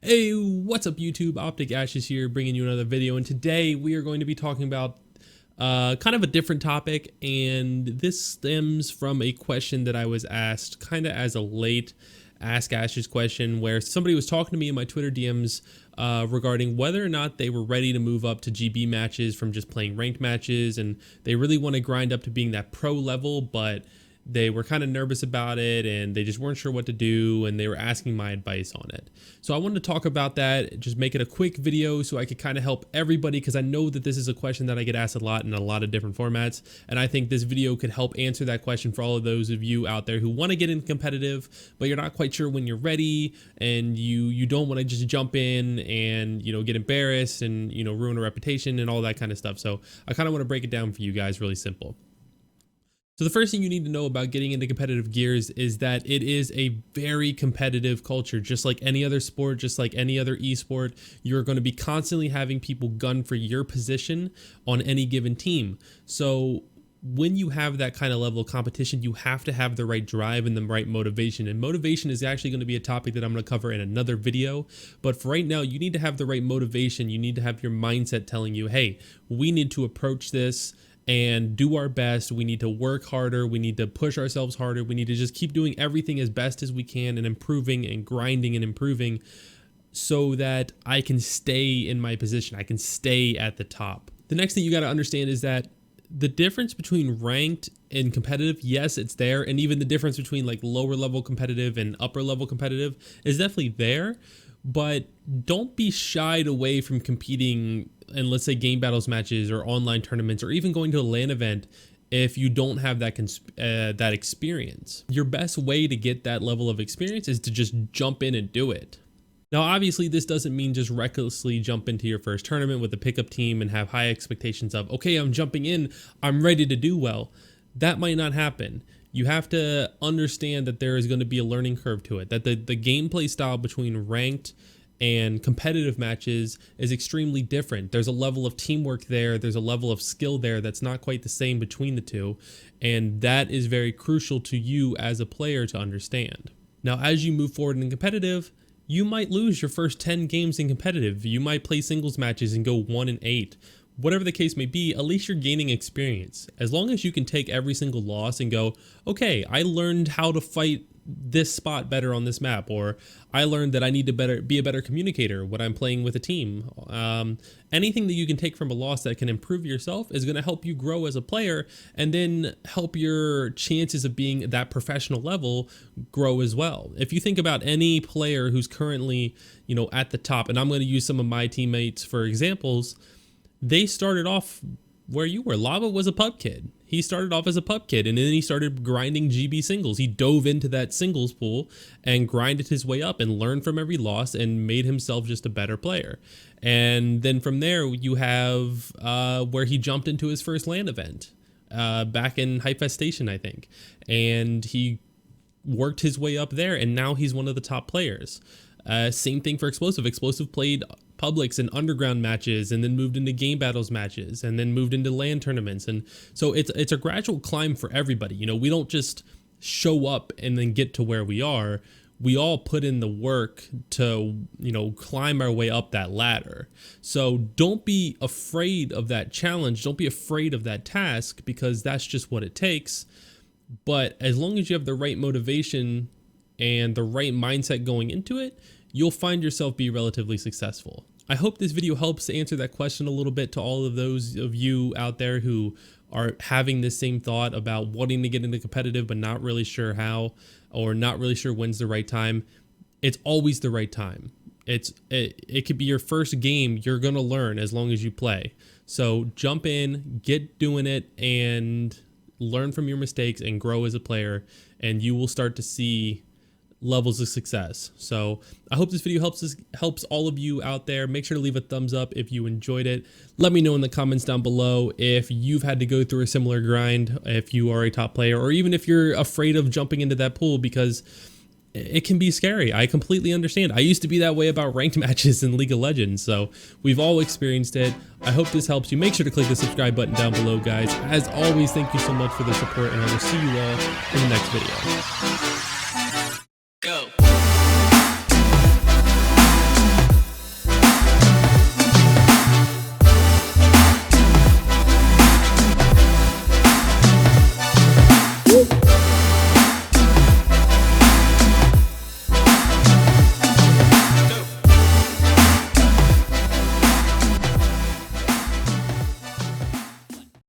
Hey, what's up YouTube? OpTic Ashes here, bringing you another video, and today we are going to be talking about kind of a different topic, and this stems from a question that I was asked kind of as a late Ask Ashes question, where somebody was talking to me in my Twitter DMs regarding whether or not they were ready to move up to GB matches from just playing ranked matches, and they really want to grind up to being that pro level, but they were kind of nervous about it and they just weren't sure what to do, and they were asking my advice on it. So I wanted to talk about that, just make it a quick video so I could kind of help everybody, because I know that this is a question that I get asked a lot in a lot of different formats, and I think this video could help answer that question for all of those of you out there who want to get in competitive, but you're not quite sure when you're ready, and you don't want to just jump in and get embarrassed and ruin a reputation and all that kind of stuff. So I kind of want to break it down for you guys really simple. So the first thing you need to know about getting into competitive gears is that it is a very competitive culture. Just like any other sport, just like any other esport, you're going to be constantly having people gun for your position on any given team. So when you have that kind of level of competition, you have to have the right drive and the right motivation. And motivation is actually going to be a topic that I'm going to cover in another video. But for right now, you need to have the right motivation. You need to have your mindset telling you, hey, we need to approach this and do our best. We need to work harder. We need to push ourselves harder. We need to just keep doing everything as best as we can and improving and grinding and improving so that I can stay in my position. I can stay at the top. The next thing you got to understand is that the difference between ranked and competitive, yes, it's there. And even the difference between like lower level competitive and upper level competitive is definitely there. But don't be shied away from competing in, let's say, game battles matches or online tournaments, or even going to a LAN event if you don't have that experience. Your best way to get that level of experience is to just jump in and do it. Now, obviously, this doesn't mean just recklessly jump into your first tournament with a pickup team and have high expectations of, okay, I'm jumping in, I'm ready to do well. That might not happen. You have to understand that there is going to be a learning curve to it, that the gameplay style between ranked and competitive matches is extremely different. There's a level of teamwork there. There's a level of skill there that's not quite the same between the two. And that is very crucial to you as a player to understand. Now, as you move forward in competitive, you might lose your first 10 games in competitive. You might play singles matches and go 1-8. Whatever the case may be, at least you're gaining experience. As long as you can take every single loss and go, okay, I learned how to fight this spot better on this map, or I learned that I need to be a better communicator when I'm playing with a team. Anything that you can take from a loss that can improve yourself is going to help you grow as a player, and then help your chances of being at that professional level grow as well. If you think about any player who's currently, at the top, and I'm going to use some of my teammates for examples, they started off where you were. Lava was a pub kid. He started off as a pub kid, and then he started grinding GB singles. He dove into that singles pool and grinded his way up and learned from every loss and made himself just a better player. And then from there, you have where he jumped into his first LAN event back in Hypefest Station, I think. And he worked his way up there, and now he's one of the top players. Same thing for Explosive. Explosive played publics and underground matches, and then moved into game battles matches, and then moved into LAN tournaments. And so it's a gradual climb for everybody. We don't just show up and then get to where we are. We all put in the work to, climb our way up that ladder. So don't be afraid of that challenge. Don't be afraid of that task, because that's just what it takes. But as long as you have the right motivation and the right mindset going into it, you'll find yourself be relatively successful. I hope this video helps to answer that question a little bit to all of those of you out there who are having this same thought about wanting to get into competitive but not really sure how, or not really sure when's the right time. It's always the right time. It could be your first game. You're gonna learn as long as you play. So jump in, get doing it, and learn from your mistakes and grow as a player, and you will start to see levels of success. So I hope this video helps all of you out there. Make sure to leave a thumbs up if you enjoyed it. Let me know in the comments down below if you've had to go through a similar grind, if you are a top player, or even if you're afraid of jumping into that pool, because it can be scary. I completely understand. I used to be that way about ranked matches in League of Legends, so we've all experienced it. I hope this helps you. Make sure to click the subscribe button down below, guys. As always, thank you so much for the support, and I will see you all in the next video.